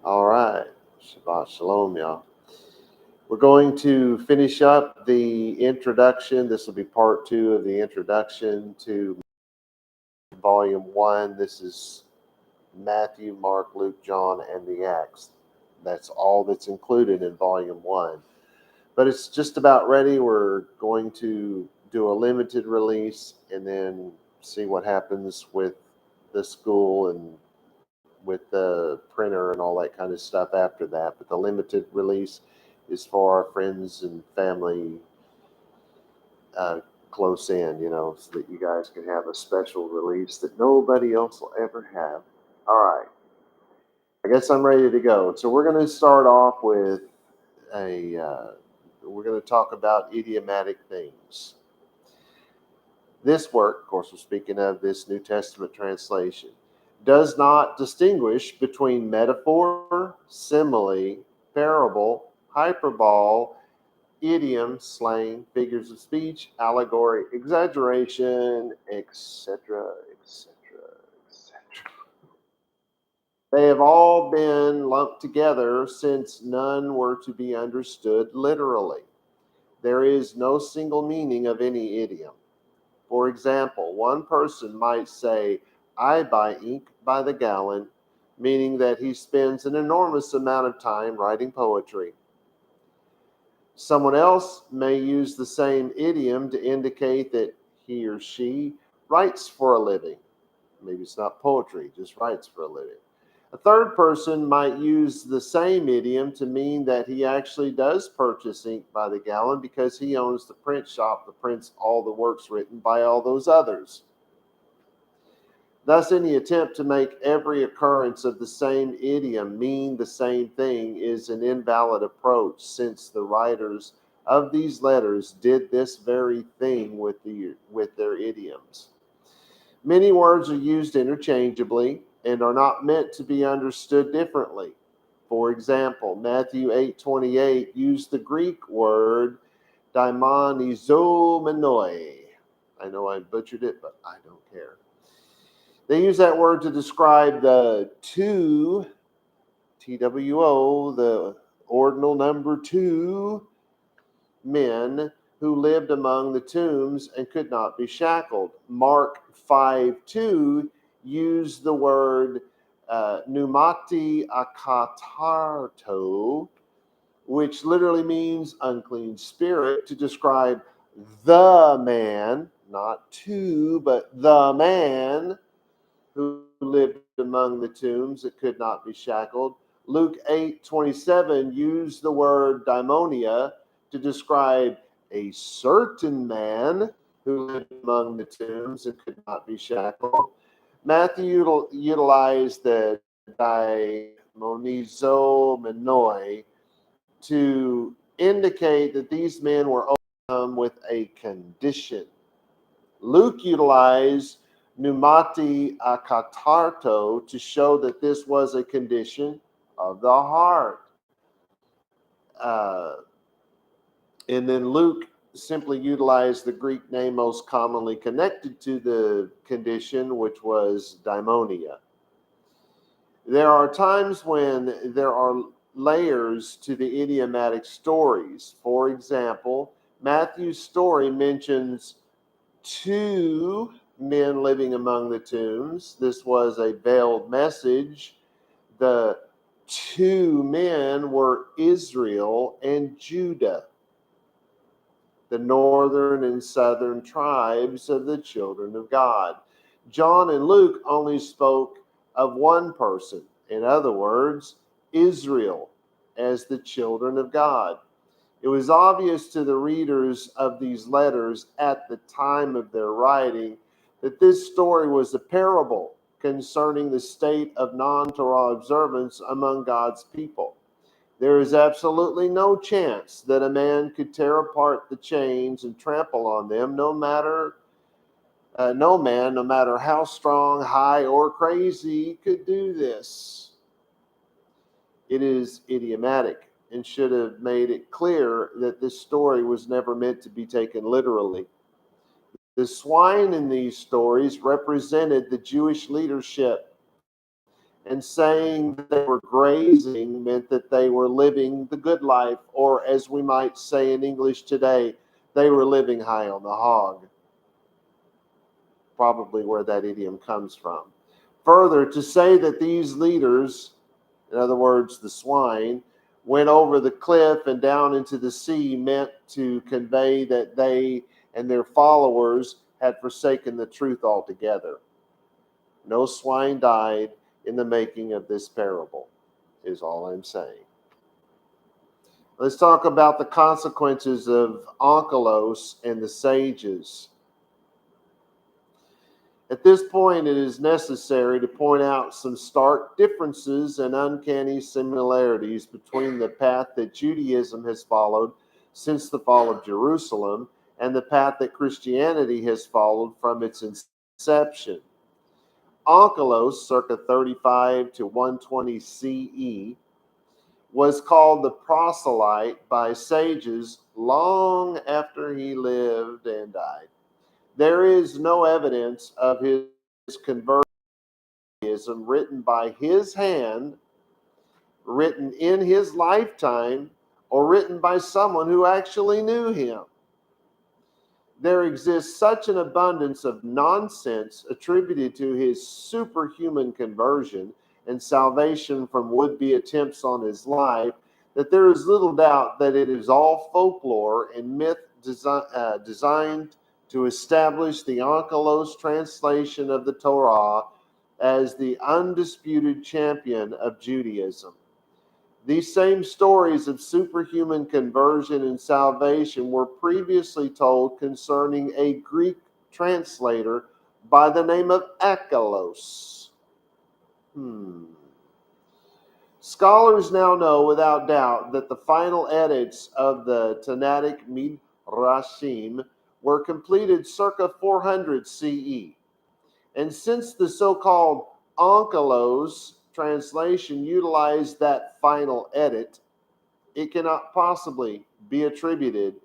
All right. Shabbat Shalom, y'all. We're going to finish up the introduction. This will be part 2 of the introduction to Volume 1. This is Matthew, Mark, Luke, John, and the Acts. That's all that's included in Volume 1. But it's just about ready. We're going to do a limited release and then see what happens with the school and with the printer and all that kind of stuff after that. But the limited release is for our friends and family close in, so that you guys can have a special release that nobody else will ever have. All right. I guess I'm ready to go. So we're going to start off with we're going to talk about idiomatic things. This work, of course, we're speaking of this New Testament translation, does not distinguish between metaphor, simile, parable, hyperbole, idiom, slang, figures of speech, allegory, exaggeration, etc., etc., etc. They have all been lumped together since none were to be understood literally. There is no single meaning of any idiom. For example, one person might say, I buy ink by the gallon, meaning that he spends an enormous amount of time writing poetry. Someone else may use the same idiom to indicate that he or she writes for a living. Maybe it's not poetry, just writes for a living. A third person might use the same idiom to mean that he actually does purchase ink by the gallon because he owns the print shop that prints all the works written by all those others. Thus, any attempt to make every occurrence of the same idiom mean the same thing is an invalid approach, since the writers of these letters did this very thing with their idioms. Many words are used interchangeably and are not meant to be understood differently. For example, Matthew 8:28 used the Greek word daimonizomenoi. I know I butchered it, but I don't care. They use that word to describe the two, TWO, the ordinal number 2 men who lived among the tombs and could not be shackled. Mark 5:2 used the word pneumati akatarto, which literally means unclean spirit, to describe the man, not two, but the man who lived among the tombs that could not be shackled. Luke 8:27 used the word daimonia to describe a certain man who lived among the tombs and could not be shackled. Matthew utilized the daimonizomenoi to indicate that these men were overcome with a condition. Luke utilized pneumati akatarto to show that this was a condition of the heart. And then Luke simply utilized the Greek name most commonly connected to the condition, which was daimonia. There are times when there are layers to the idiomatic stories. For example, Matthew's story mentions 2 men living among the tombs. This was a veiled message. The 2 men were Israel and Judah, the northern and southern tribes of the children of God. John and Luke only spoke of one person, in other words, Israel, as the children of God. It was obvious to the readers of these letters at the time of their writing that this story was a parable concerning the state of non-Torah observance among God's people. There is absolutely no chance that a man could tear apart the chains and trample on them, no man, no matter how strong, high, or crazy, could do this. It is idiomatic and should have made it clear that this story was never meant to be taken literally. The swine in these stories represented the Jewish leadership, And saying that they were grazing meant that they were living the good life, or as we might say in English today, they were living high on the hog. Probably where that idiom comes from. Further, to say that these leaders, in other words, the swine, went over the cliff and down into the sea meant to convey that they and their followers had forsaken the truth altogether. No swine died in the making of this parable, is all I'm saying. Let's talk about the consequences of onkelos and the sages. At this point, it is necessary to point out some stark differences and uncanny similarities between the path that Judaism has followed since the fall of Jerusalem and the path that Christianity has followed from its inception. Onkelos, circa 35 to 120 CE, was called the proselyte by sages long after he lived and died. There is no evidence of his conversion written by his hand, written in his lifetime, or written by someone who actually knew him. There exists such an abundance of nonsense attributed to his superhuman conversion and salvation from would-be attempts on his life that there is little doubt that it is all folklore and myth designed to establish the onkelos translation of the Torah as the undisputed champion of Judaism. These same stories of superhuman conversion and salvation were previously told concerning a Greek translator by the name of Achalos. Scholars now know without doubt that the final edits of the Tanaitic Midrashim were completed circa 400 CE. And since the so-called onkelos translation utilized that final edit, it cannot possibly be attributed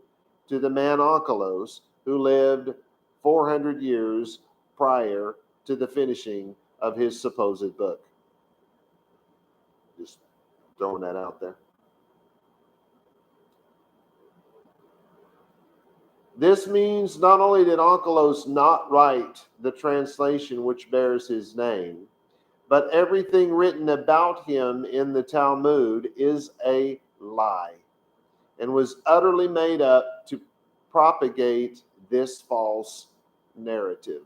to the man onkelos who lived 400 years prior to the finishing of his supposed book. Just throwing that out there. This means not only did onkelos not write the translation which bears his name, but everything written about him in the Talmud is a lie and was utterly made up to propagate this false narrative.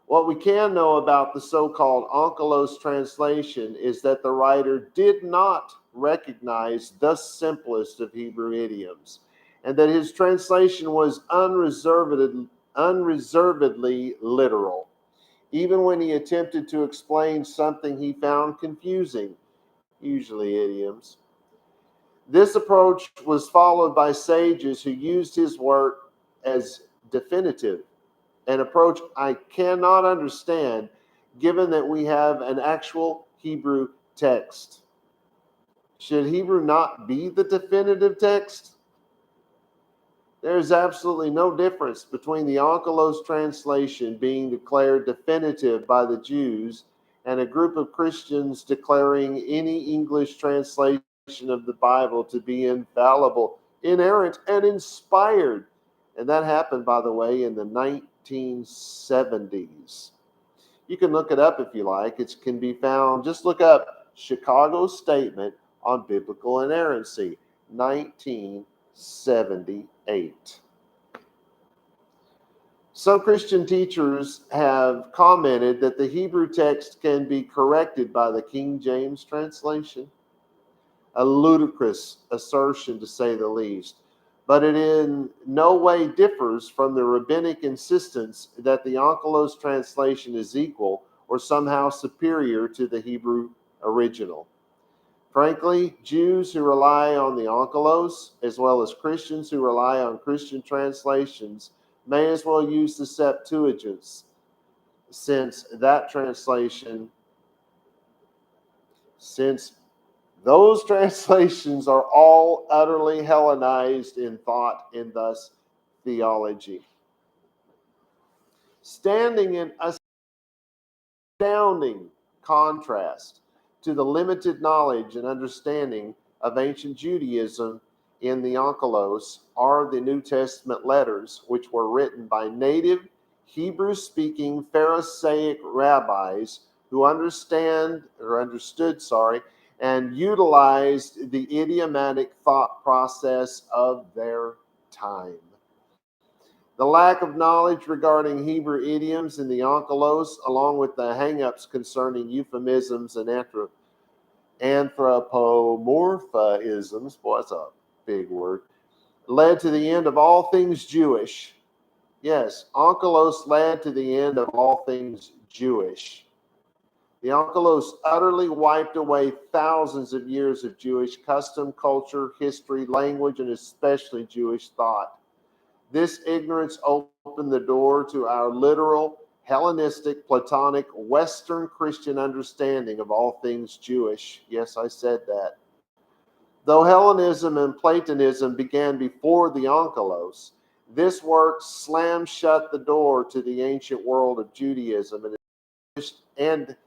What we can know about the so-called onkelos translation is that the writer did not recognize the simplest of Hebrew idioms, and that his translation was unreservedly literal, even when he attempted to explain something he found confusing, usually idioms. This approach was followed by sages who used his work as definitive, an approach I cannot understand given that we have an actual Hebrew text. Should Hebrew not be the definitive text? There is absolutely no difference between the onkelos translation being declared definitive by the Jews and a group of Christians declaring any English translation of the Bible to be infallible, inerrant, and inspired. And that happened, by the way, in the 1970s. You can look it up if you like. It can be found, just look up Chicago Statement on Biblical Inerrancy, 1978. Some Christian teachers have commented that the Hebrew text can be corrected by the King James translation. A ludicrous assertion, to say the least, but it in no way differs from the rabbinic insistence that the onkelos translation is equal or somehow superior to the Hebrew original. Frankly, Jews who rely on the onkelos, as well as Christians who rely on Christian translations, may as well use the Septuagint, since those translations are all utterly Hellenized in thought and thus theology. Standing in astounding contrast to the limited knowledge and understanding of ancient Judaism in the Onkelos are the New Testament letters, which were written by native Hebrew-speaking Pharisaic rabbis who understood, and utilized the idiomatic thought process of their time. The lack of knowledge regarding Hebrew idioms in the Onkelos, along with the hang-ups concerning euphemisms and anthropomorphisms, boy, that's a big word, led to the end of all things Jewish. Yes, Onkelos led to the end of all things Jewish. The Onkelos utterly wiped away thousands of years of Jewish custom, culture, history, language, and especially Jewish thought. This ignorance opened the door to our literal, Hellenistic, Platonic, Western Christian understanding of all things Jewish. Yes, I said that. Though Hellenism and Platonism began before the Onkelos, this work slammed shut the door to the ancient world of Judaism and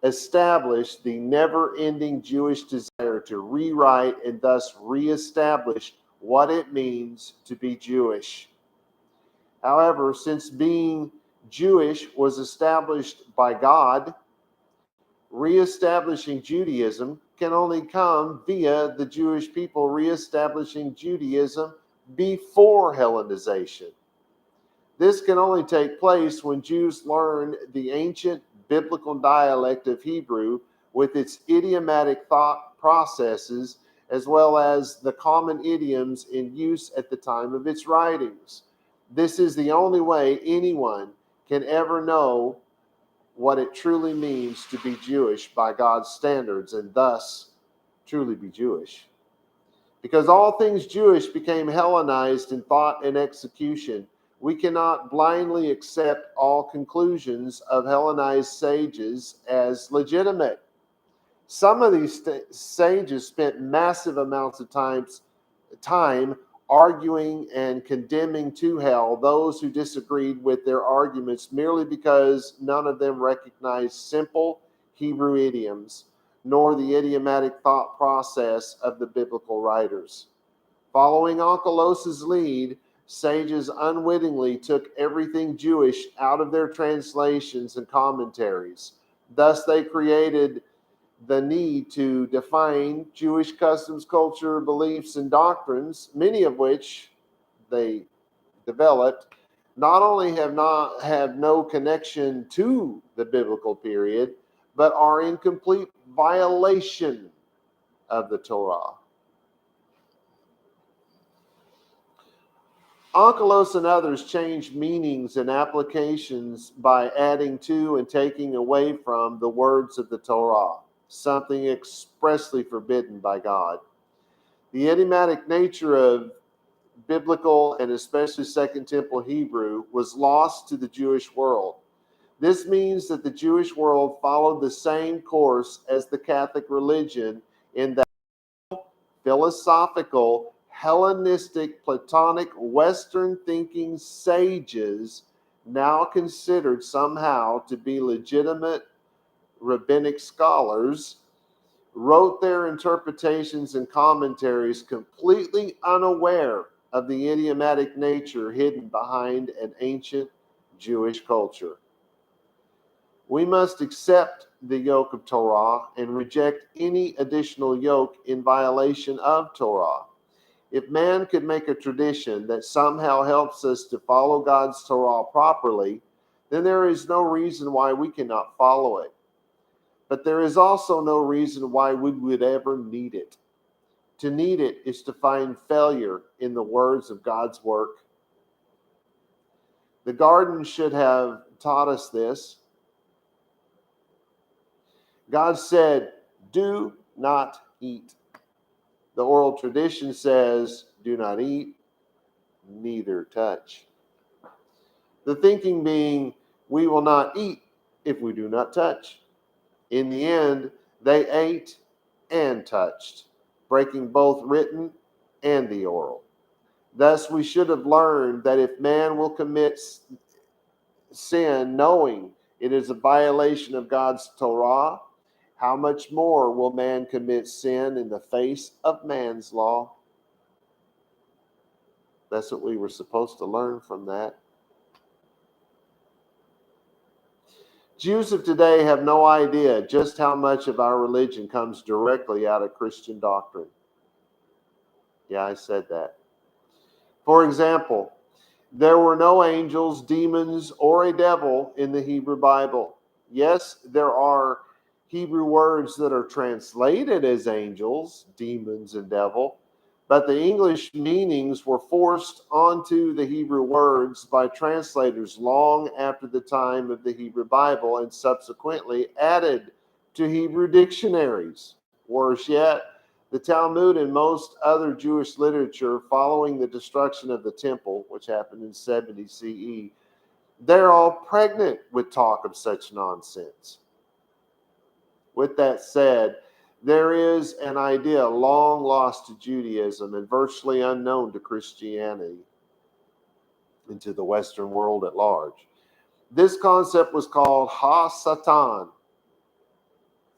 established the never-ending Jewish desire to rewrite and thus reestablish what it means to be Jewish. However, since being Jewish was established by God, reestablishing Judaism can only come via the Jewish people reestablishing Judaism before Hellenization. This can only take place when Jews learn the ancient biblical dialect of Hebrew with its idiomatic thought processes, as well as the common idioms in use at the time of its writings. This is the only way anyone can ever know what it truly means to be Jewish by God's standards and thus truly be Jewish. Because all things Jewish became Hellenized in thought and execution, we cannot blindly accept all conclusions of Hellenized sages as legitimate. Some of these sages spent massive amounts of time arguing and condemning to hell those who disagreed with their arguments merely because none of them recognized simple Hebrew idioms, nor the idiomatic thought process of the biblical writers. Following Onkelos' lead, sages unwittingly took everything Jewish out of their translations and commentaries. Thus, they created the need to define Jewish customs, culture, beliefs, and doctrines, many of which they developed, not only have no connection to the biblical period, but are in complete violation of the Torah. Onkelos and others changed meanings and applications by adding to and taking away from the words of the Torah, something expressly forbidden by God. The idiomatic nature of biblical and especially Second Temple Hebrew was lost to the Jewish world. This means that the Jewish world followed the same course as the Catholic religion in that philosophical, Hellenistic, Platonic, Western thinking sages, now considered somehow to be legitimate rabbinic scholars, wrote their interpretations and commentaries completely unaware of the idiomatic nature hidden behind an ancient Jewish culture. We must accept the yoke of Torah and reject any additional yoke in violation of Torah. If man could make a tradition that somehow helps us to follow God's Torah properly, then there is no reason why we cannot follow it. But there is also no reason why we would ever need it. To need it is to find failure in the words of God's work. The garden should have taught us this. God said, "Do not eat." The oral tradition says, "Do not eat, neither touch." The thinking being, we will not eat if we do not touch. In the end, they ate and touched, breaking both written and the oral. Thus, we should have learned that if man will commit sin knowing It is a violation of God's Torah. How much more will man commit sin in the face of man's law? That's what we were supposed to learn from that. Jews of today have no idea just how much of our religion comes directly out of Christian doctrine. Yeah, I said that. For example, there were no angels, demons, or a devil in the Hebrew Bible. Yes, there are Hebrew words that are translated as angels, demons, and devil, but the English meanings were forced onto the Hebrew words by translators long after the time of the Hebrew Bible and subsequently added to Hebrew dictionaries. Worse yet, the Talmud and most other Jewish literature following the destruction of the temple, which happened in 70 CE, they're all pregnant with talk of such nonsense. With that said, there is an idea long lost to Judaism and virtually unknown to Christianity and to the Western world at large. This concept was called haSatan.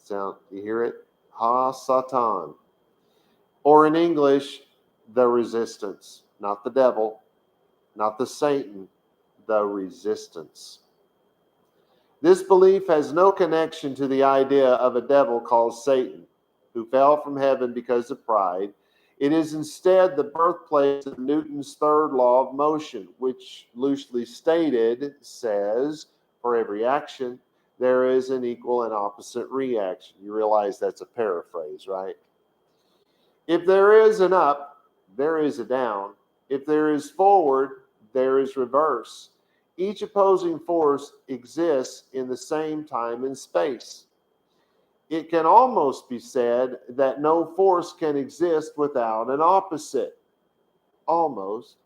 You hear it? haSatan. Or in English, the resistance. Not the devil, not the Satan, the resistance. This belief has no connection to the idea of a devil called Satan, who fell from heaven because of pride. It is instead the birthplace of Newton's third law of motion, which loosely stated says, for every action, there is an equal and opposite reaction. You realize that's a paraphrase, right? If there is an up, there is a down. If there is forward, there is reverse. Each opposing force exists in the same time and space. It can almost be said that no force can exist without an opposite. Almost.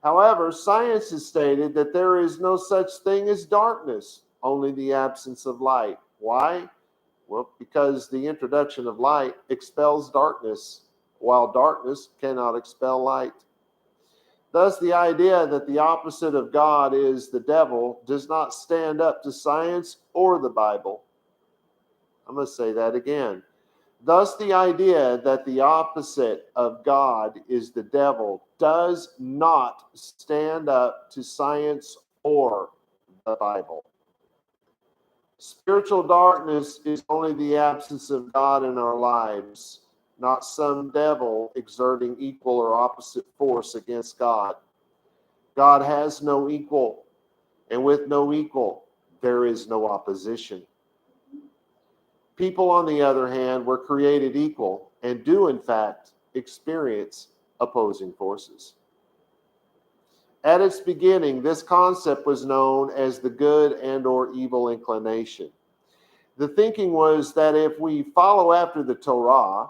However, science has stated that there is no such thing as darkness, only the absence of light. Why? Well, because the introduction of light expels darkness, while darkness cannot expel light. Thus, the idea that the opposite of God is the devil does not stand up to science or the Bible. I'm going to say that again. Thus, the idea that the opposite of God is the devil does not stand up to science or the Bible. Spiritual darkness is only the absence of God in our lives, not some devil exerting equal or opposite force against God. God has no equal, and with no equal, there is no opposition. People, on the other hand, were created equal and do, in fact, experience opposing forces. At its beginning, this concept was known as the good and or evil inclination. The thinking was that if we follow after the Torah,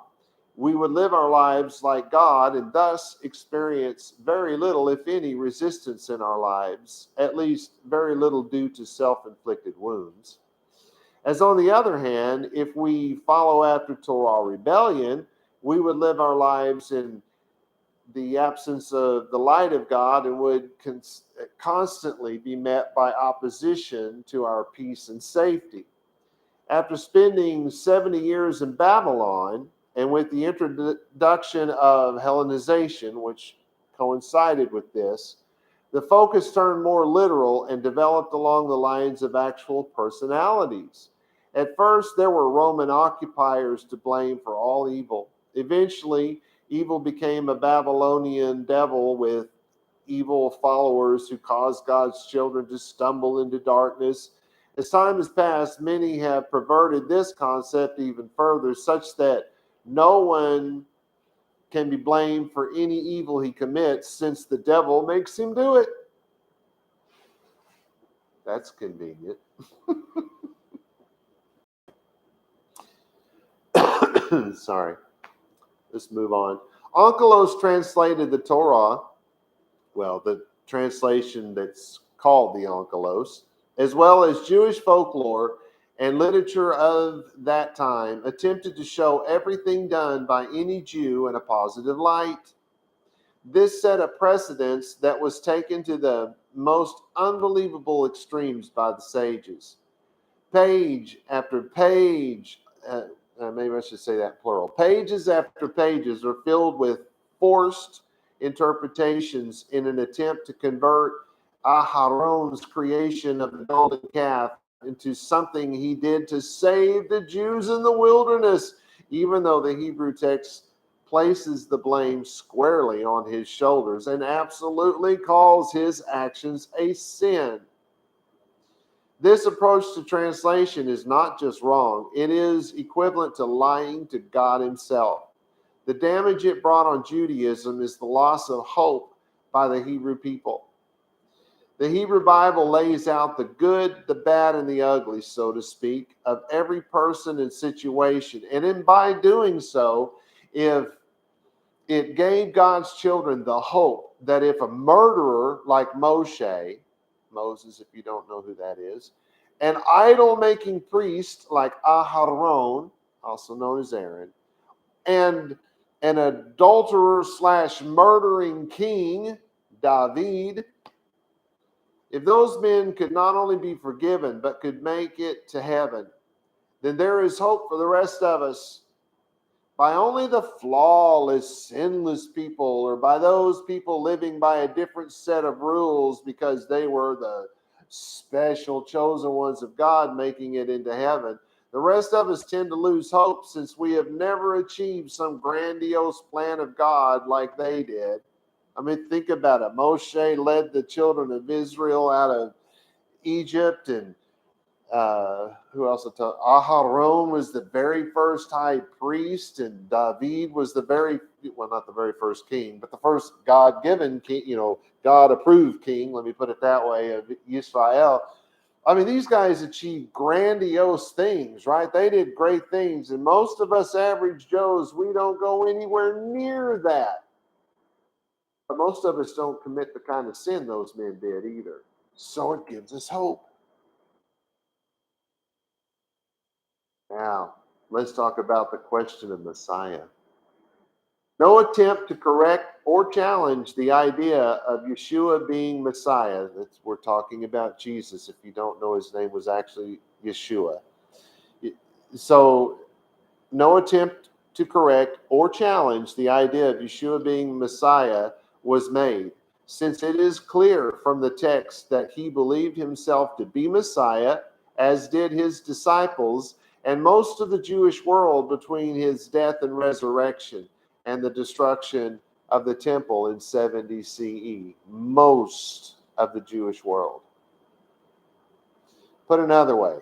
we would live our lives like God and thus experience very little, if any, resistance in our lives, at least very little due to self-inflicted wounds. As on the other hand, if we follow after Torah rebellion, we would live our lives in the absence of the light of God and would constantly be met by opposition to our peace and safety. After spending 70 years in Babylon, and with the introduction of Hellenization, which coincided with this, the focus turned more literal and developed along the lines of actual personalities. At first, there were Roman occupiers to blame for all evil. Eventually, evil became a Babylonian devil with evil followers who caused God's children to stumble into darkness. As time has passed, many have perverted this concept even further, such that no one can be blamed for any evil he commits, since the devil makes him do it. That's convenient. Sorry. Let's move on. Onkelos translated the Torah, well, the translation that's called the Onkelos, as well as Jewish folklore and literature of that time, attempted to show everything done by any Jew in a positive light. This set a precedence that was taken to the most unbelievable extremes by the sages. page after page, maybe I should say that plural, pages after pages are filled with forced interpretations in an attempt to convert Aharon's creation of the golden calf into something he did to save the Jews in the wilderness, even though the Hebrew text places the blame squarely on his shoulders and absolutely calls his actions a sin. This approach to translation is not just wrong, it is equivalent to lying to God himself. The damage it brought on Judaism is the loss of hope by the Hebrew people. The Hebrew Bible lays out the good, the bad, and the ugly, so to speak, of every person and situation. And by doing so, if it gave God's children the hope that if a murderer like Moses, if you don't know who that is, an idol-making priest like Aharon, also known as Aaron, and an adulterer / murdering king, David, if those men could not only be forgiven, but could make it to heaven, then there is hope for the rest of us. By only the flawless, sinless people, or by those people living by a different set of rules because they were the special chosen ones of God making it into heaven, the rest of us tend to lose hope since we have never achieved some grandiose plan of God like they did. I mean, think about it. Moshe led the children of Israel out of Egypt, and who else? Aharon was the very first high priest, and David was not the very first king, but the first God-given king, God-approved king, let me put it that way, of Israel. I mean, these guys achieved grandiose things, right? They did great things, and most of us average Joes, we don't go anywhere near that. But most of us don't commit the kind of sin those men did either. So it gives us hope. Now, let's talk about the question of Messiah. No attempt to correct or challenge the idea of Yeshua being Messiah. We're talking about Jesus. If you don't know, his name was actually Yeshua. So, no attempt to correct or challenge the idea of Yeshua being Messiah was made, since it is clear from the text that he believed himself to be Messiah, as did his disciples and most of the Jewish world between his death and resurrection and the destruction of the temple in 70 CE. Most of the Jewish world. Put another way,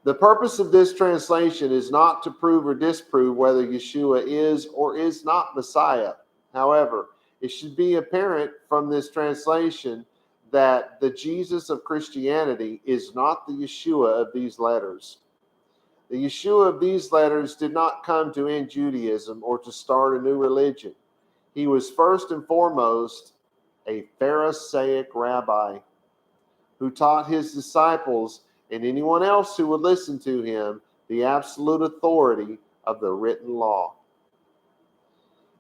the purpose of this translation is not to prove or disprove whether Yeshua is or is not Messiah. However, it should be apparent from this translation that the Jesus of Christianity is not the Yeshua of these letters. The Yeshua of these letters did not come to end Judaism or to start a new religion. He was first and foremost a Pharisaic rabbi who taught his disciples and anyone else who would listen to him the absolute authority of the written law.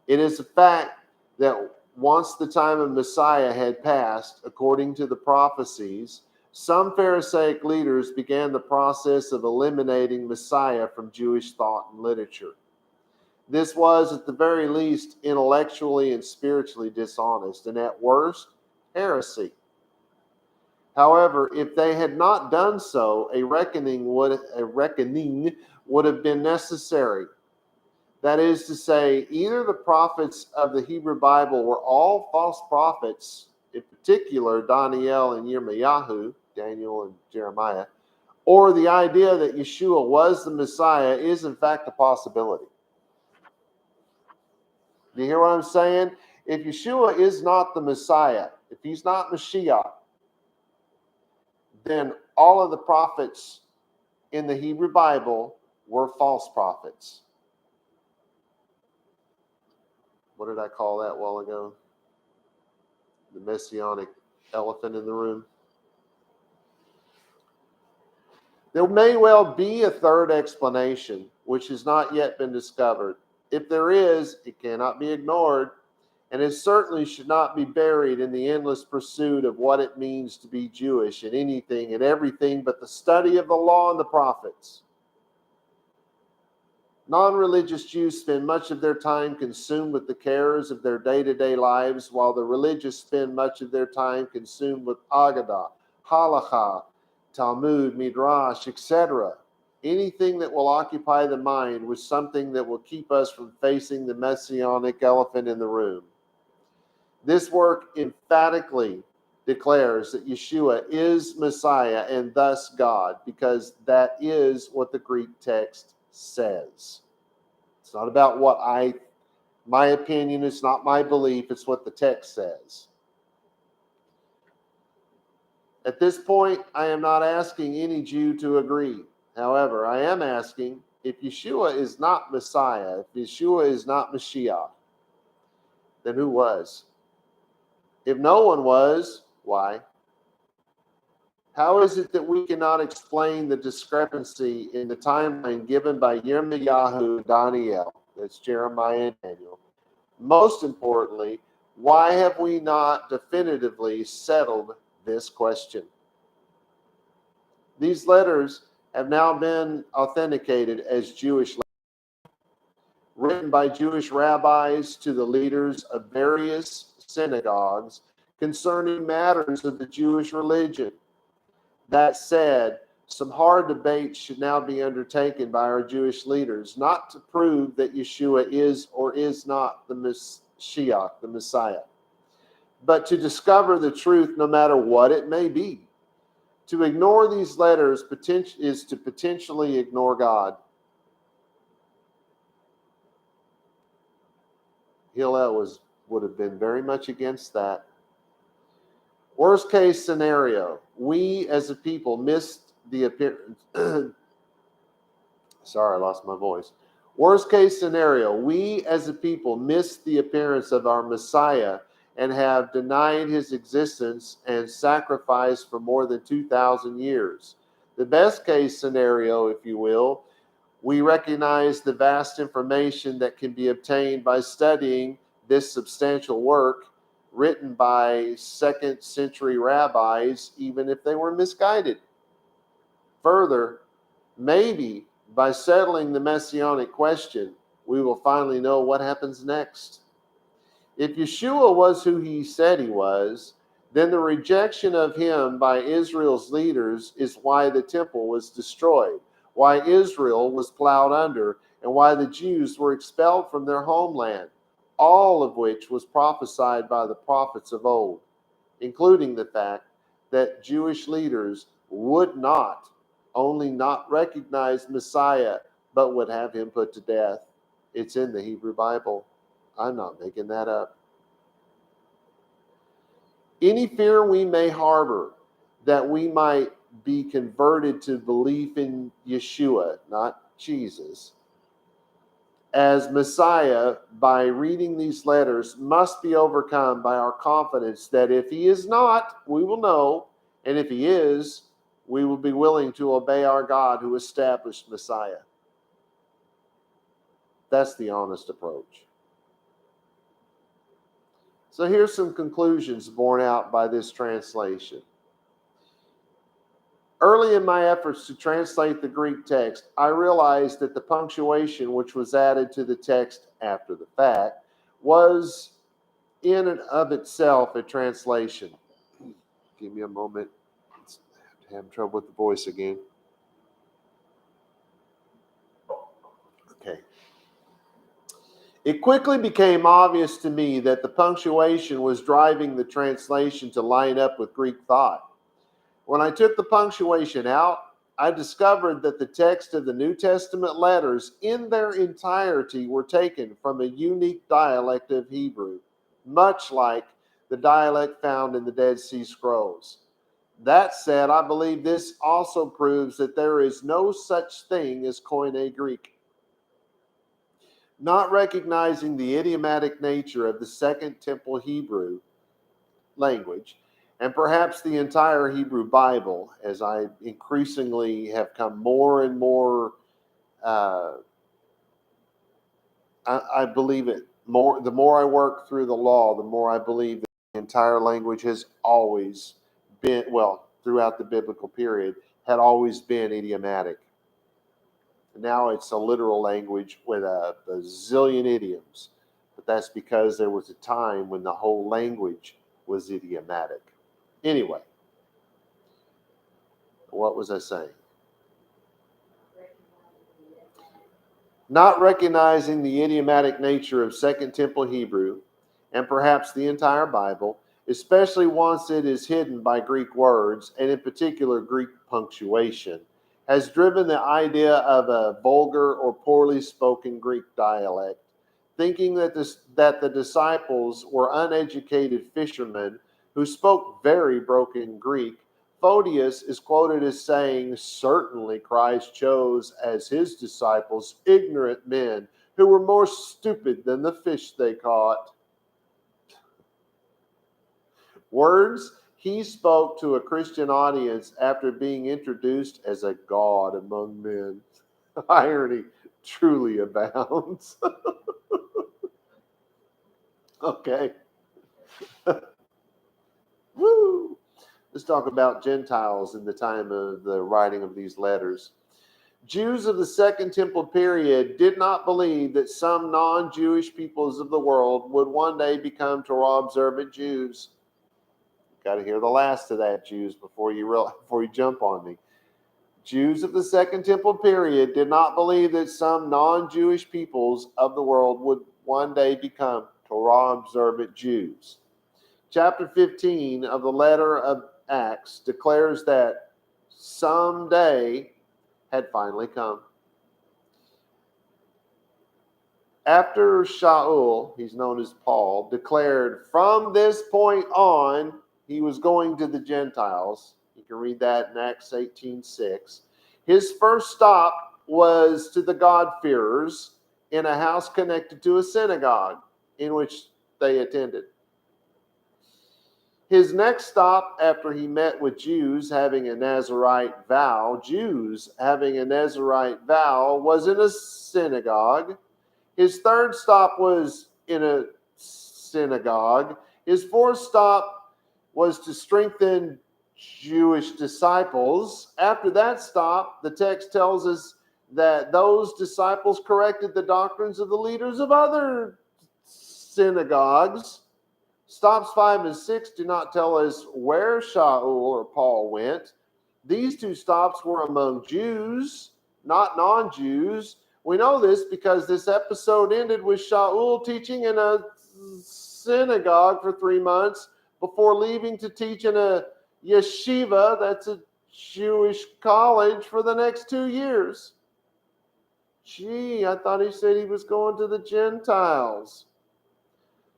It is a fact that once the time of Messiah had passed, according to the prophecies, some Pharisaic leaders began the process of eliminating Messiah from Jewish thought and literature. This was, at the very least, intellectually and spiritually dishonest, and at worst, heresy. However, if they had not done so, a reckoning would have been necessary. That is to say, either the prophets of the Hebrew Bible were all false prophets, in particular Daniel and Yirmiyahu, Daniel and Jeremiah, or the idea that Yeshua was the Messiah is in fact a possibility. Do you hear what I'm saying? If Yeshua is not the Messiah, if he's not Mashiach, then all of the prophets in the Hebrew Bible were false prophets. What did I call that a while ago? The messianic elephant in the room. There may well be a third explanation, which has not yet been discovered. If there is, it cannot be ignored. and it certainly should not be buried in the endless pursuit of what it means to be Jewish in anything and everything but the study of the law and the prophets. Non-religious Jews spend much of their time consumed with the cares of their day-to-day lives, while the religious spend much of their time consumed with Agadah, Halakha, Talmud, Midrash, etc. Anything that will occupy the mind with something that will keep us from facing the messianic elephant in the room. This work emphatically declares that Yeshua is Messiah and thus God, because that is what the Greek text says. It's not about my opinion, it's not my belief, it's what the text says. At this point, I am not asking any Jew to agree. However, I am asking, if Yeshua is not Messiah, if Yeshua is not Mashiach, then who was? If no one was, why? How is it that we cannot explain the discrepancy in the timeline given by Yirmiyahu and Daniel? That's Jeremiah and Daniel. Most importantly, why have we not definitively settled this question? These letters have now been authenticated as Jewish letters, written by Jewish rabbis to the leaders of various synagogues concerning matters of the Jewish religion. That said, some hard debates should now be undertaken by our Jewish leaders, not to prove that Yeshua is or is not the Mashiach, the Messiah, but to discover the truth no matter what it may be. To ignore these letters is to potentially ignore God. Hillel would have been very much against that. Worst case scenario, we as a people missed the appearance. Sorry, I lost my voice. Worst case scenario, we as a people missed the appearance of our Messiah and have denied his existence and sacrificed for more than 2,000 years. The best case scenario, if you will, we recognize the vast information that can be obtained by studying this substantial work written by second century rabbis, even if they were misguided. Further, maybe by settling the messianic question, we will finally know what happens next. If Yeshua was who he said he was, then the rejection of him by Israel's leaders is why the temple was destroyed, why Israel was plowed under, and why the Jews were expelled from their homeland, all of which was prophesied by the prophets of old, including the fact that Jewish leaders would not only not recognize Messiah, but would have him put to death. It's in the Hebrew Bible. I'm not making that up. Any fear we may harbor that we might be converted to belief in Yeshua, not Jesus, as Messiah by reading these letters must be overcome by our confidence that if he is not, we will know, and if he is, we will be willing to obey our God who established Messiah. That's the honest approach. So here's some conclusions borne out by this translation. Early in my efforts to translate the Greek text, I realized that the punctuation which was added to the text after the fact was in and of itself a translation. Give me a moment. I'm having trouble with the voice again. Okay. It quickly became obvious to me that the punctuation was driving the translation to line up with Greek thought. When I took the punctuation out, I discovered that the text of the New Testament letters in their entirety were taken from a unique dialect of Hebrew, much like the dialect found in the Dead Sea Scrolls. That said, I believe this also proves that there is no such thing as Koine Greek. Not recognizing the idiomatic nature of the Second Temple Hebrew language, and perhaps the entire Hebrew Bible, as I increasingly have come more and more, I believe it The more I work through the law, the more I believe that the entire language has always been, well, throughout the biblical period, had always been idiomatic. Now it's a literal language with a zillion idioms. But that's because there was a time when the whole language was idiomatic. Anyway, what was I saying? Not recognizing the idiomatic nature of Second Temple Hebrew, and perhaps the entire Bible, especially once it is hidden by Greek words, and in particular Greek punctuation, has driven the idea of a vulgar or poorly spoken Greek dialect, thinking that the disciples were uneducated fishermen who spoke very broken Greek. Photius is quoted as saying, "Certainly Christ chose as his disciples ignorant men who were more stupid than the fish they caught." Words he spoke to a Christian audience after being introduced as a god among men. Irony truly abounds. Okay. Woo! Let's talk about Gentiles in the time of the writing of these letters. Jews of the Second Temple period did not believe that some non-Jewish peoples of the world would one day become Torah observant Jews. Got to hear the last of that, Jews, before you jump on me. Jews of the Second Temple period did not believe that some non-Jewish peoples of the world would one day become Torah observant Jews. Chapter 15 of the letter of Acts declares that someday had finally come. After Shaul, he's known as Paul, declared from this point on he was going to the Gentiles. You can read that in Acts 18:6. His first stop was to the God-fearers in a house connected to a synagogue in which they attended. His next stop after he met with Jews having a Nazirite vow, was in a synagogue. His third stop was in a synagogue. His fourth stop was to strengthen Jewish disciples. After that stop, the text tells us that those disciples corrected the doctrines of the leaders of other synagogues. Stops 5 and 6 do not tell us where Shaul or Paul went. These two stops were among Jews, not non-Jews. We know this because this episode ended with Shaul teaching in a synagogue for 3 months before leaving to teach in a yeshiva, that's a Jewish college, for the next 2 years. Gee, I thought he said he was going to the Gentiles.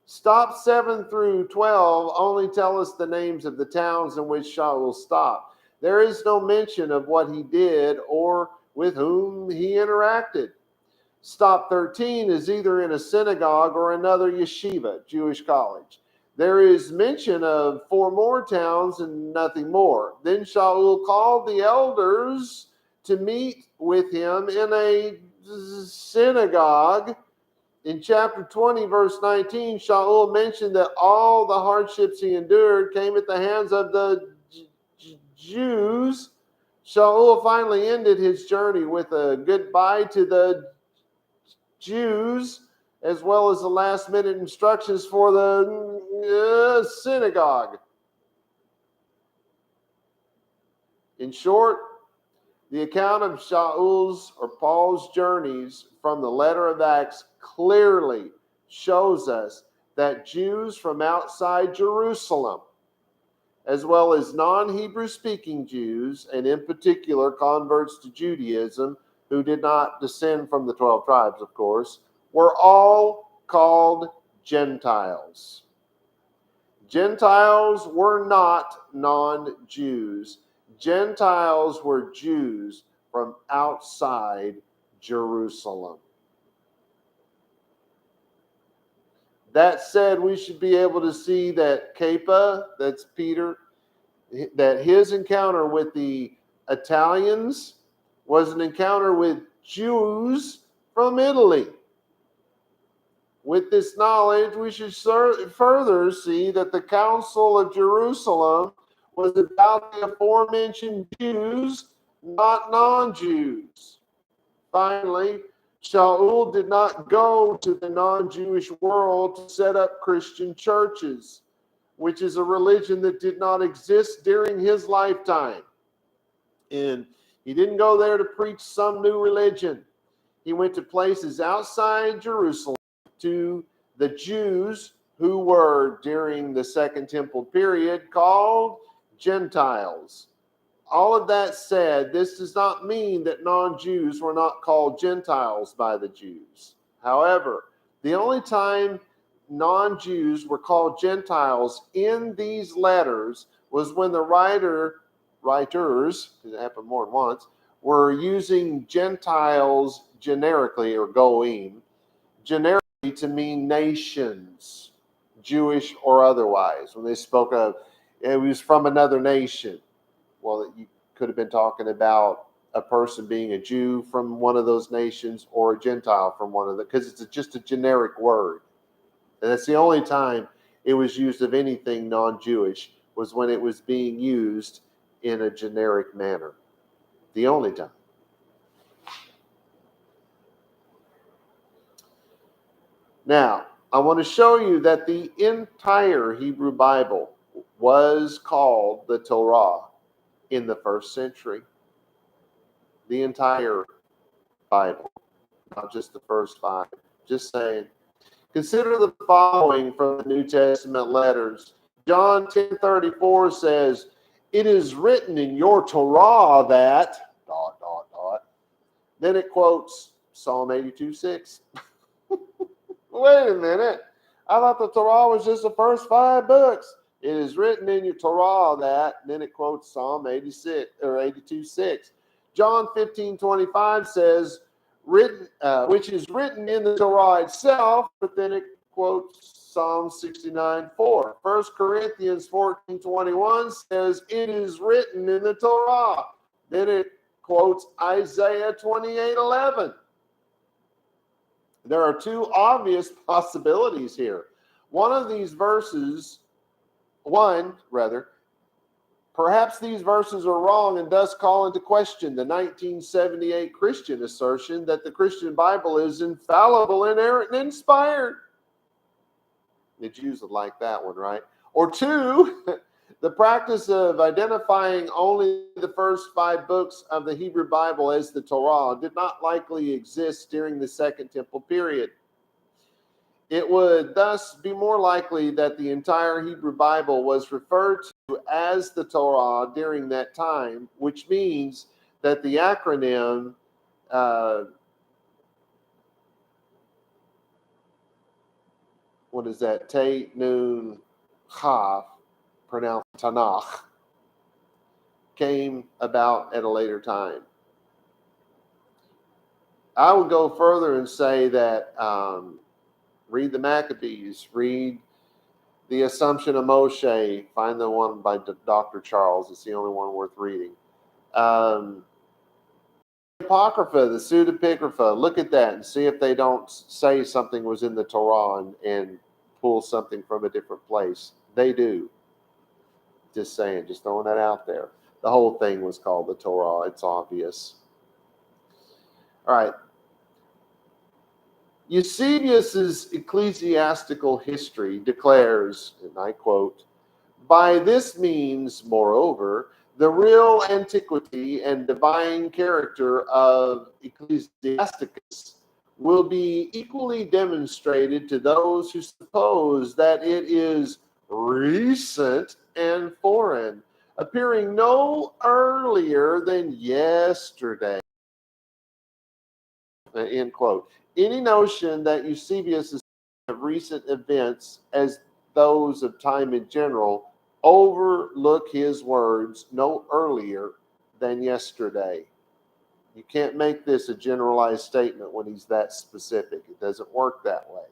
Stops 7 through 12 only tell us the names of the towns in which Shaul stopped. There is no mention of what he did or with whom he interacted. Stop 13 is either in a synagogue or another yeshiva, Jewish college. There is mention of 4 more towns and nothing more. Then Shaul called the elders to meet with him in a synagogue. In chapter 20, verse 19, Shaul mentioned that all the hardships he endured came at the hands of the Jews. Shaul finally ended his journey with a goodbye to the Jews, as well as the last-minute instructions for the synagogue. In short, the account of Shaul's or Paul's journeys from the letter of Acts clearly shows us that Jews from outside Jerusalem, as well as non-Hebrew speaking Jews, and in particular converts to Judaism, who did not descend from the 12 tribes, of course, were all called Gentiles. Gentiles were not non-Jews. Gentiles were Jews from outside Jerusalem. That said, we should be able to see that Kepha, that's Peter, that his encounter with the Italians was an encounter with Jews from Italy. With this knowledge, we should further see that the Council of Jerusalem was about the aforementioned Jews, not non-Jews. Finally, Shaul did not go to the non-Jewish world to set up Christian churches, which is a religion that did not exist during his lifetime. And he didn't go there to preach some new religion. He went to places outside Jerusalem to the Jews who were, during the Second Temple period, called Gentiles. All of that said, this does not mean that non-Jews were not called Gentiles by the Jews. However, the only time non-Jews were called Gentiles in these letters was when the writers, because it happened more than once, were using Gentiles generically, or goim, generically to mean nations, Jewish or otherwise. When they spoke of, it was from another nation. Well, you could have been talking about a person being a Jew from one of those nations or a Gentile from one of the, because it's just a generic word. And that's the only time it was used of anything non-Jewish, was when it was being used in a generic manner. The only time. Now, I want to show you that the entire Hebrew Bible was called the Torah in the first century. The entire Bible, not just the first 5. Just saying. Consider the following from the New Testament letters. John 10:34 says, "It is written in your Torah that, ... Then it quotes Psalm 82:6. Wait a minute. I thought the Torah was just the first 5 books. It is written in your Torah that, and then it quotes Psalm 86 or 82:6. John 15:25 says, which is written in the Torah itself, but then it quotes Psalm 69:4. 1 Corinthians 14:21 says, it is written in the Torah. Then it quotes Isaiah 28:11. There are 2 obvious possibilities here. Perhaps these verses are wrong and thus call into question the 1978 Christian assertion that the Christian Bible is infallible, inerrant, and inspired. The Jews would like that one, right? Or 2, the practice of identifying only the first 5 books of the Hebrew Bible as the Torah did not likely exist during the Second Temple period. It would thus be more likely that the entire Hebrew Bible was referred to as the Torah during that time, which means that the acronym Tate, Nun, Chaf, pronounced Tanakh, came about at a later time. I would go further and say that read the Maccabees, read the Assumption of Moshe, find the one by Dr. Charles. It's the only one worth reading. Apocrypha, the pseudepigrapha, look at that and see if they don't say something was in the Torah and pull something from a different place. They do. Just saying, just throwing that out there. The whole thing was called the Torah. It's obvious. All right. Eusebius's ecclesiastical history declares, and I quote, "By this means, moreover, the real antiquity and divine character of Ecclesiasticus will be equally demonstrated to those who suppose that it is recent and foreign, appearing no earlier than yesterday." End quote. Any notion that Eusebius is of recent events as those of time in general overlook his words no earlier than yesterday. You can't make this a generalized statement when he's that specific. It doesn't work that way.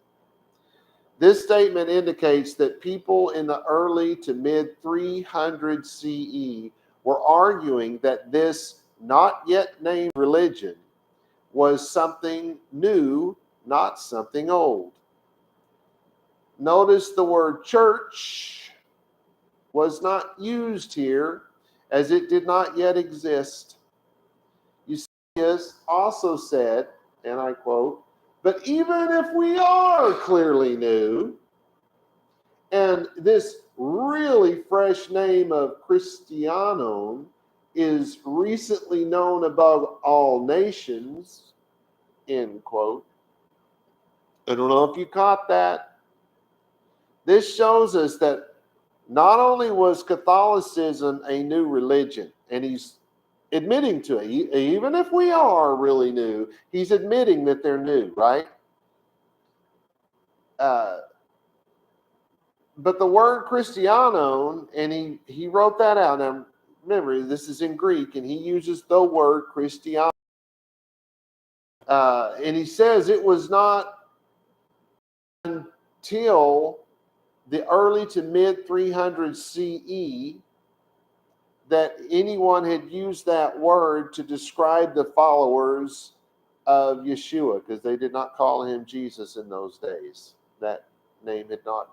This statement indicates that people in the early to mid 300 CE were arguing that this not yet named religion was something new, not something old. Notice the word church was not used here, as it did not yet exist. Eusebius also said, and I quote, "But even if we are clearly new, and this really fresh name of Christianon is recently known above all nations," end quote. I don't know if you caught that. This shows us that not only was Catholicism a new religion, and he's admitting to it, even if we are really new, he's admitting that they're new, right? But the word Christianon, and he wrote that out. Now, remember, this is in Greek, and he uses the word Christian. And he says it was not until the early to mid 300 CE that anyone had used that word to describe the followers of Yeshua, because they did not call him Jesus in those days. That name had not,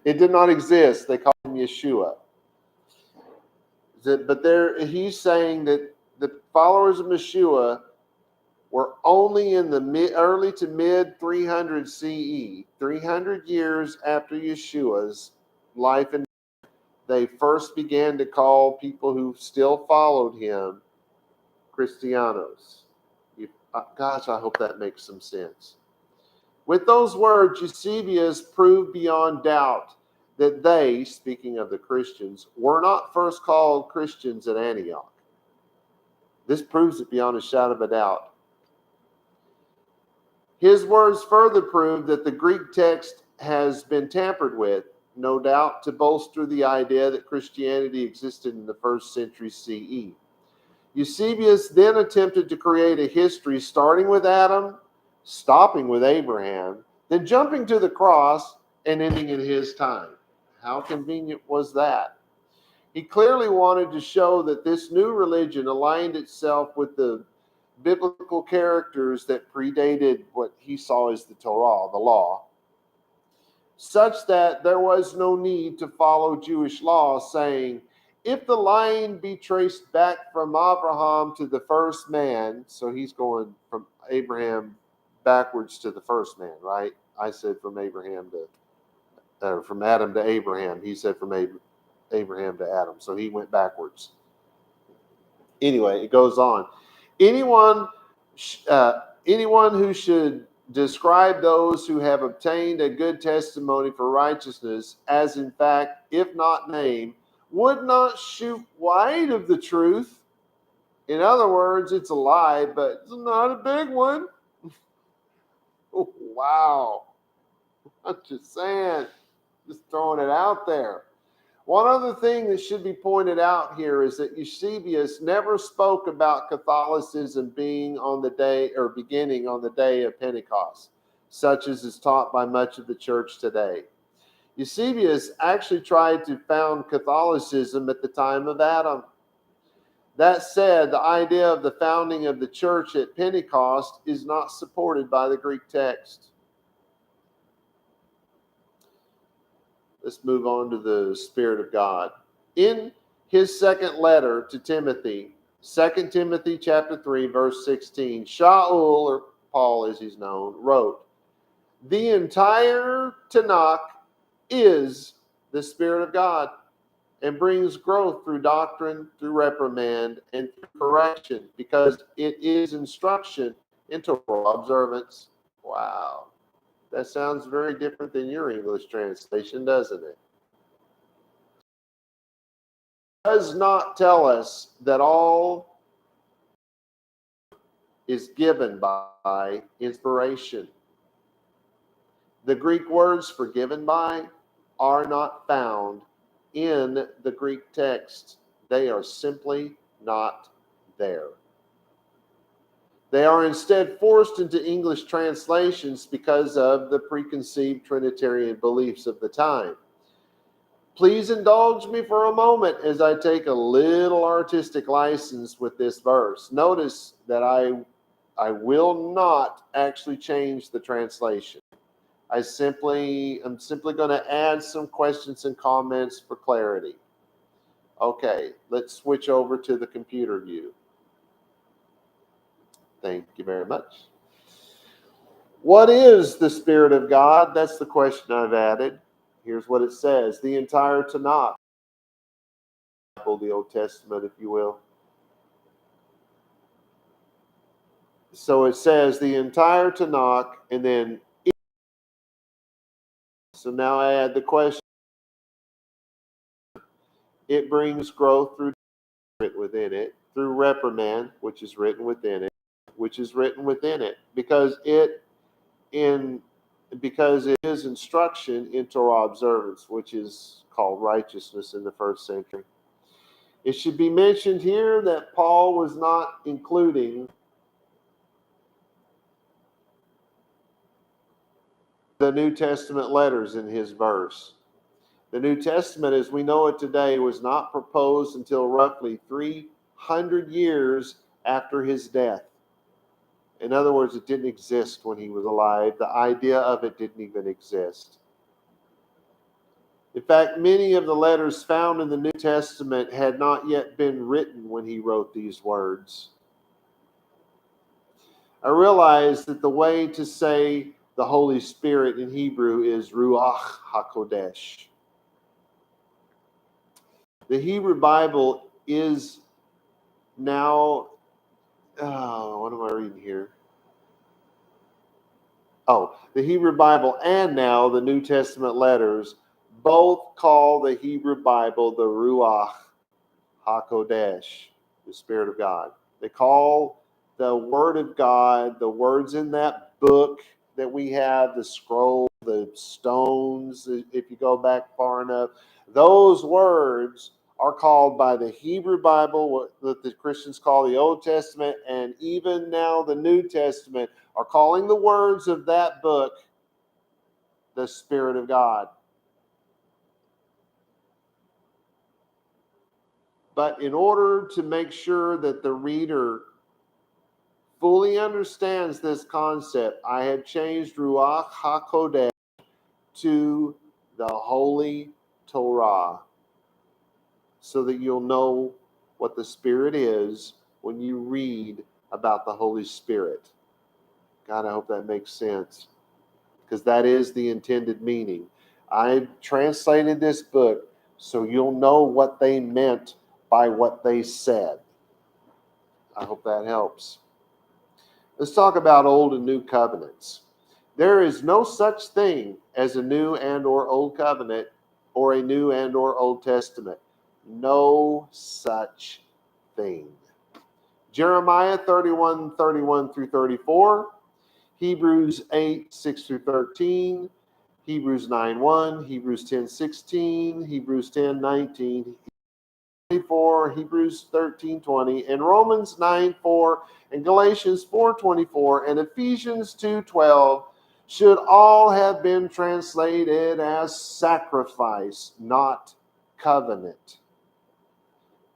it did not exist. They called him Yeshua. But there, he's saying that the followers of Yeshua were only in the early to mid 300 CE, 300 years after Yeshua's life and death, they first began to call people who still followed him Christianos. Gosh, I hope that makes some sense. With those words, Eusebius proved beyond doubt that they, speaking of the Christians, were not first called Christians at Antioch. This proves it beyond a shadow of a doubt. His words further prove that the Greek text has been tampered with, no doubt to bolster the idea that Christianity existed in the first century CE. Eusebius then attempted to create a history starting with Adam, stopping with Abraham, then jumping to the cross and ending in his time. How convenient was that? He clearly wanted to show that this new religion aligned itself with the biblical characters that predated what he saw as the Torah, the law, such that there was no need to follow Jewish law, saying, if the line be traced back from Abraham to the first man, so he's going from Abraham backwards to the first man, right? I said from Abraham to, from Adam to Abraham. He said from Abraham to Adam, so he went backwards. Anyway, it goes on. Anyone who should describe those who have obtained a good testimony for righteousness, as in fact, if not name, would not shoot wide of the truth. In other words, it's a lie, but it's not a big one. Oh, wow. I'm just saying, just throwing it out there. One other thing that should be pointed out here is that Eusebius never spoke about Catholicism being on the day or beginning on the day of Pentecost, such as is taught by much of the church today. Eusebius actually tried to found Catholicism at the time of Adam. That said, the idea of the founding of the church at Pentecost is not supported by the Greek text. Let's move on to the Spirit of God. In his second letter to Timothy, 2 Timothy chapter 3, verse 16, Shaul, or Paul as he's known, wrote, the entire Tanakh is the Spirit of God and brings growth through doctrine, through reprimand, and through correction, because it is instruction in Torah observance. Wow. That sounds very different than your English translation, doesn't it? It does not tell us that all is given by inspiration. The Greek words for given by are not found in the Greek text. They are simply not there. They are instead forced into English translations because of the preconceived Trinitarian beliefs of the time. Please indulge me for a moment as I take a little artistic license with this verse. Notice that I will not actually change the translation. I'm simply going to add some questions and comments for clarity. Okay, let's switch over to the computer view. Thank you very much. What is the Spirit of God? That's the question I've added. Here's what it says. The entire Tanakh, the Old Testament, if you will. So it says the entire Tanakh, and then, so now I add the question. It brings growth through written within it, through reprimand, which is written within it, because it is instruction in Torah Observance, which is called righteousness in the first century. It should be mentioned here that Paul was not including the New Testament letters in his verse. The New Testament, as we know it today, was not proposed until roughly 300 years after his death. In other words, it didn't exist when he was alive. The idea of it didn't even exist. In fact, many of the letters found in the New Testament had not yet been written when he wrote these words. I realize that the way to say the Holy Spirit in Hebrew is Ruach HaKodesh. The Hebrew Bible is now, what am I reading here? The Hebrew Bible and now the New Testament letters both call the Hebrew Bible the Ruach HaKodesh, the Spirit of God. They call the Word of God, the words in that book that we have, the scroll, the stones, if you go back far enough, those words are called by the Hebrew Bible, what the Christians call the Old Testament, and even now the New Testament are calling the words of that book the Spirit of God. But in order to make sure that the reader fully understands this concept, I have changed Ruach HaKodesh to the Holy Torah, so that you'll know what the Spirit is when you read about the Holy Spirit. God, I hope that makes sense, because that is the intended meaning. I translated this book so you'll know what they meant by what they said. I hope that helps. Let's talk about Old and New Covenants. There is no such thing as a New and or Old Covenant or a New and or Old Testament. No such thing. Jeremiah 31:31 through 34, Hebrews 8:6 through 13, Hebrews 9:1, Hebrews 10:16, Hebrews 10:19, 24, Hebrews 13:20, and Romans 9:4, and Galatians 4:24, and Ephesians 2:12 should all have been translated as sacrifice, not covenant.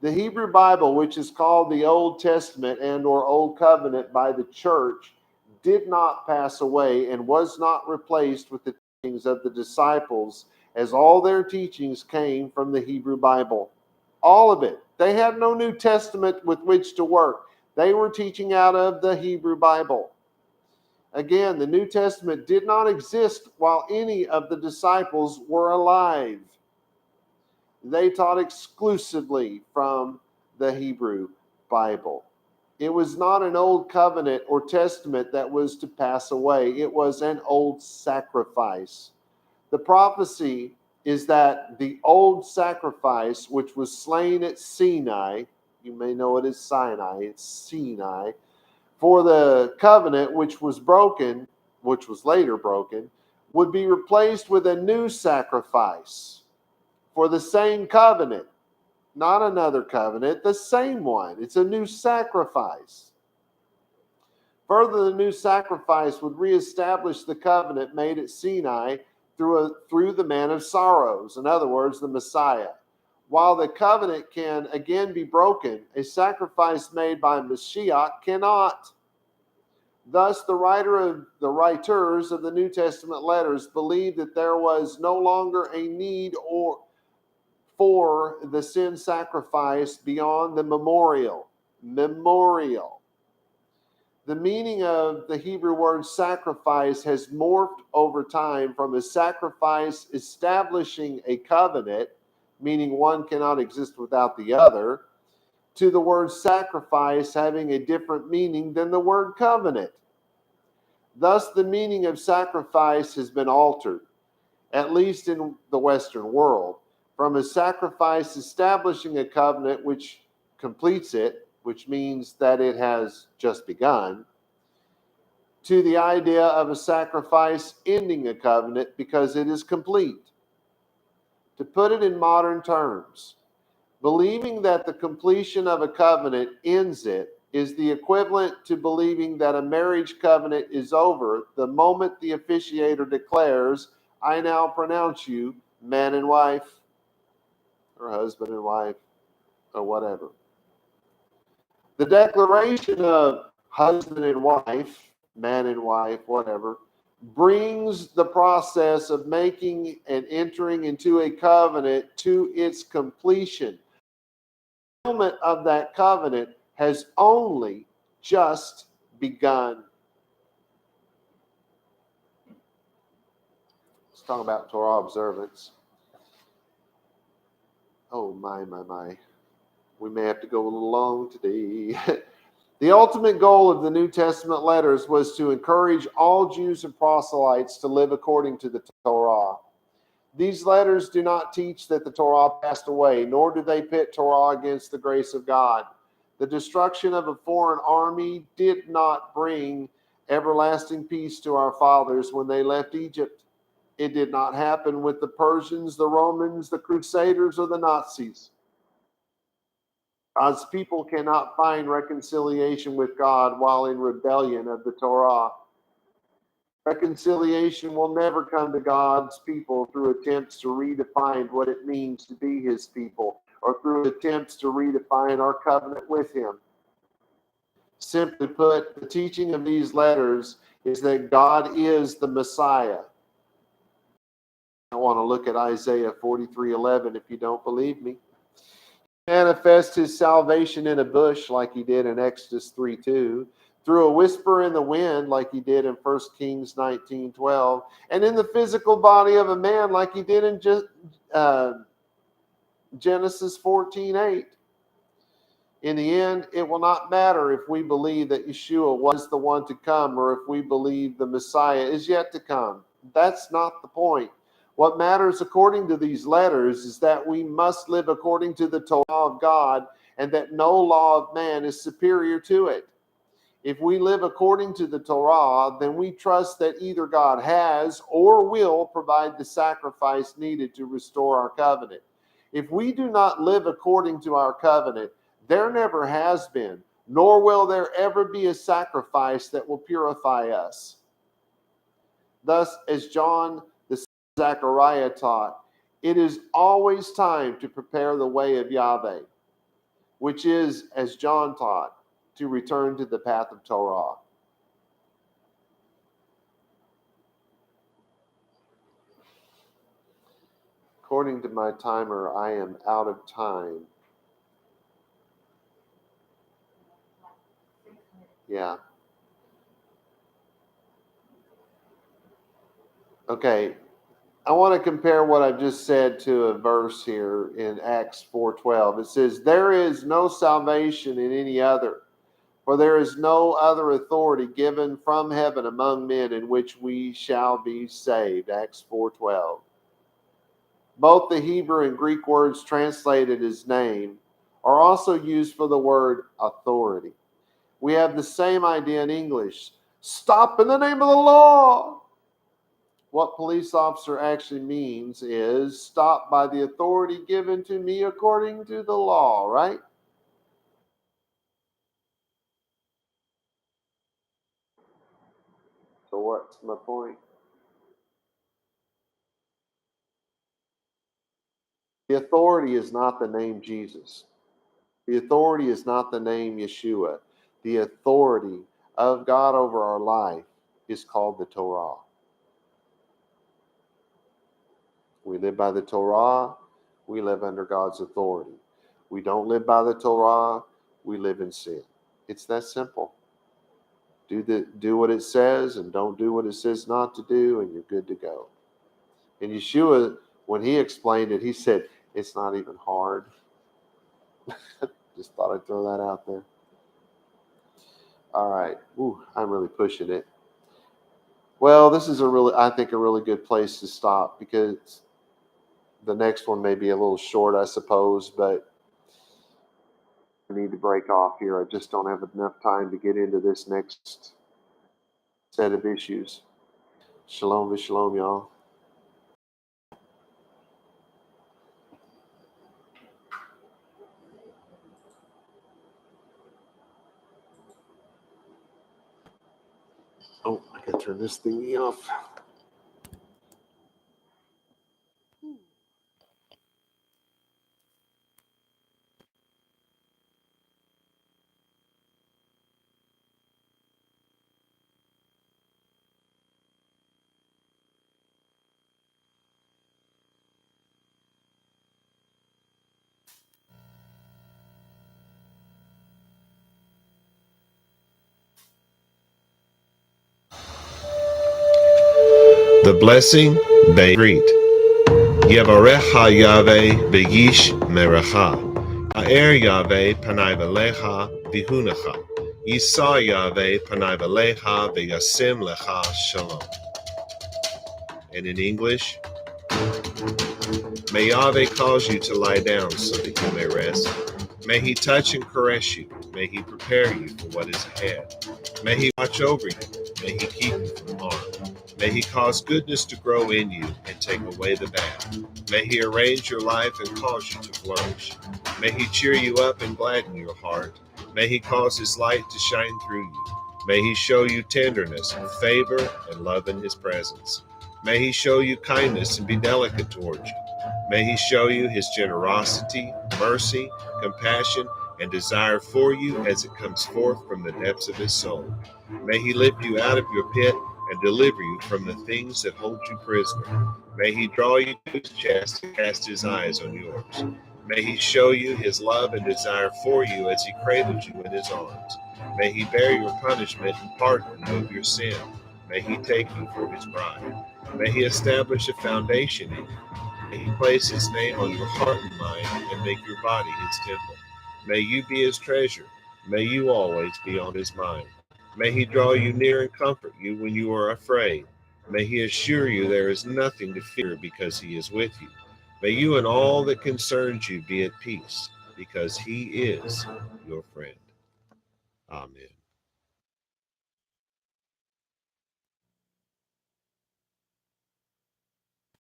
The Hebrew Bible, which is called the Old Testament and or Old Covenant by the church, did not pass away and was not replaced with the teachings of the disciples, as all their teachings came from the Hebrew Bible. All of it. They had no New Testament with which to work. They were teaching out of the Hebrew Bible. Again, the New Testament did not exist while any of the disciples were alive. They taught exclusively from the Hebrew Bible. It was not an old covenant or testament that was to pass away. It was an old sacrifice. The prophecy is that the old sacrifice, which was slain at Sinai, you may know it as Sinai, it's Sinai, for the covenant which was broken, which was later broken, would be replaced with a new sacrifice for the same covenant, not another covenant, the same one. It's a new sacrifice. Further, the new sacrifice would reestablish the covenant made at Sinai through the man of sorrows, in other words, the Messiah. While the covenant can again be broken, a sacrifice made by Mashiach cannot. Thus, the writers of the New Testament letters believed that there was no longer a need for the sin sacrifice beyond the memorial. Memorial. The meaning of the Hebrew word sacrifice has morphed over time from a sacrifice establishing a covenant, meaning one cannot exist without the other, to the word sacrifice having a different meaning than the word covenant. Thus, the meaning of sacrifice has been altered, at least in the Western world, from a sacrifice establishing a covenant which completes it, which means that it has just begun, to the idea of a sacrifice ending a covenant because it is complete. To put it in modern terms, believing that the completion of a covenant ends it is the equivalent to believing that a marriage covenant is over the moment the officiator declares, "I now pronounce you man and wife," or husband and wife, or whatever. The declaration of husband and wife, man and wife, whatever, brings the process of making and entering into a covenant to its completion. The fulfillment of that covenant has only just begun. Let's talk about Torah observance. Oh, my. We may have to go a little long today. The ultimate goal of the New Testament letters was to encourage all Jews and proselytes to live according to the Torah. These letters do not teach that the Torah passed away, nor do they pit Torah against the grace of God. The destruction of a foreign army did not bring everlasting peace to our fathers when they left Egypt. It did not happen with the Persians, the Romans, the Crusaders, or the Nazis. God's people cannot find reconciliation with God while in rebellion of the Torah. Reconciliation will never come to God's people through attempts to redefine what it means to be his people, or through attempts to redefine our covenant with him. Simply put, the teaching of these letters is that God is the Messiah. I want to look at Isaiah 43:11 if you don't believe me. Manifest his salvation in a bush like he did in Exodus 3:2, through a whisper in the wind like he did in 1 Kings 19:12, and in the physical body of a man like he did in Genesis 14:8. In the end, it will not matter if we believe that Yeshua was the one to come or if we believe the Messiah is yet to come. That's not the point. What matters according to these letters is that we must live according to the Torah of God and that no law of man is superior to it. If we live according to the Torah, then we trust that either God has or will provide the sacrifice needed to restore our covenant. If we do not live according to our covenant, there never has been, nor will there ever be a sacrifice that will purify us. Thus, as John the Zechariah taught, it is always time to prepare the way of Yahweh, which is, as John taught, to return to the path of Torah. According to my timer, I am out of time. Yeah. Okay. I want to compare what I've just said to a verse here in Acts 4:12. It says, "There is no salvation in any other, for there is no other authority given from heaven among men in which we shall be saved." Acts 4:12. Both the Hebrew and Greek words translated as name are also used for the word authority. We have the same idea in English. Stop in the name of the law. What police officer actually means is stop by the authority given to me according to the law, right? So what's my point? The authority is not the name Jesus. The authority is not the name Yeshua. The authority of God over our life is called the Torah. We live by the Torah, we live under God's authority. We don't live by the Torah, we live in sin. It's that simple. Do what it says and don't do what it says not to do, and you're good to go. And Yeshua, when he explained it, he said, it's not even hard. Just thought I'd throw that out there. All right. Ooh, I'm really pushing it. Well, this is I think a really good place to stop, because the next one may be a little short, I suppose, but I need to break off here. I just don't have enough time to get into this next set of issues. Shalom v'shalom, y'all. Oh, I gotta turn this thingy off. The blessing, Berit. Yevarecha Yahweh beyish merecha. Ha'er Yahweh panai v'lecha vihunecha. Yisa Yahweh panai v'lecha v'yasim lecha shalom. And in English, may Yahweh cause you to lie down so that you may rest. May he touch and caress you. May he prepare you for what is ahead. May he watch over you. May he keep you from harm. May he cause goodness to grow in you and take away the bad. May he arrange your life and cause you to flourish. May he cheer you up and gladden your heart. May he cause his light to shine through you. May he show you tenderness, favor, and love in his presence. May he show you kindness and be delicate towards you. May he show you his generosity, mercy, compassion, and desire for you as it comes forth from the depths of his soul. May he lift you out of your pit and deliver you from the things that hold you prisoner. May he draw you to his chest and cast his eyes on yours. May he show you his love and desire for you as he cradles you in his arms. May he bear your punishment and pardon you of your sin. May he take you for his bride. May he establish a foundation in you. May he place his name on your heart and mind and make your body his temple. May you be his treasure. May you always be on his mind. May he draw you near and comfort you when you are afraid. May he assure you there is nothing to fear because he is with you. May you and all that concerns you be at peace because he is your friend. Amen.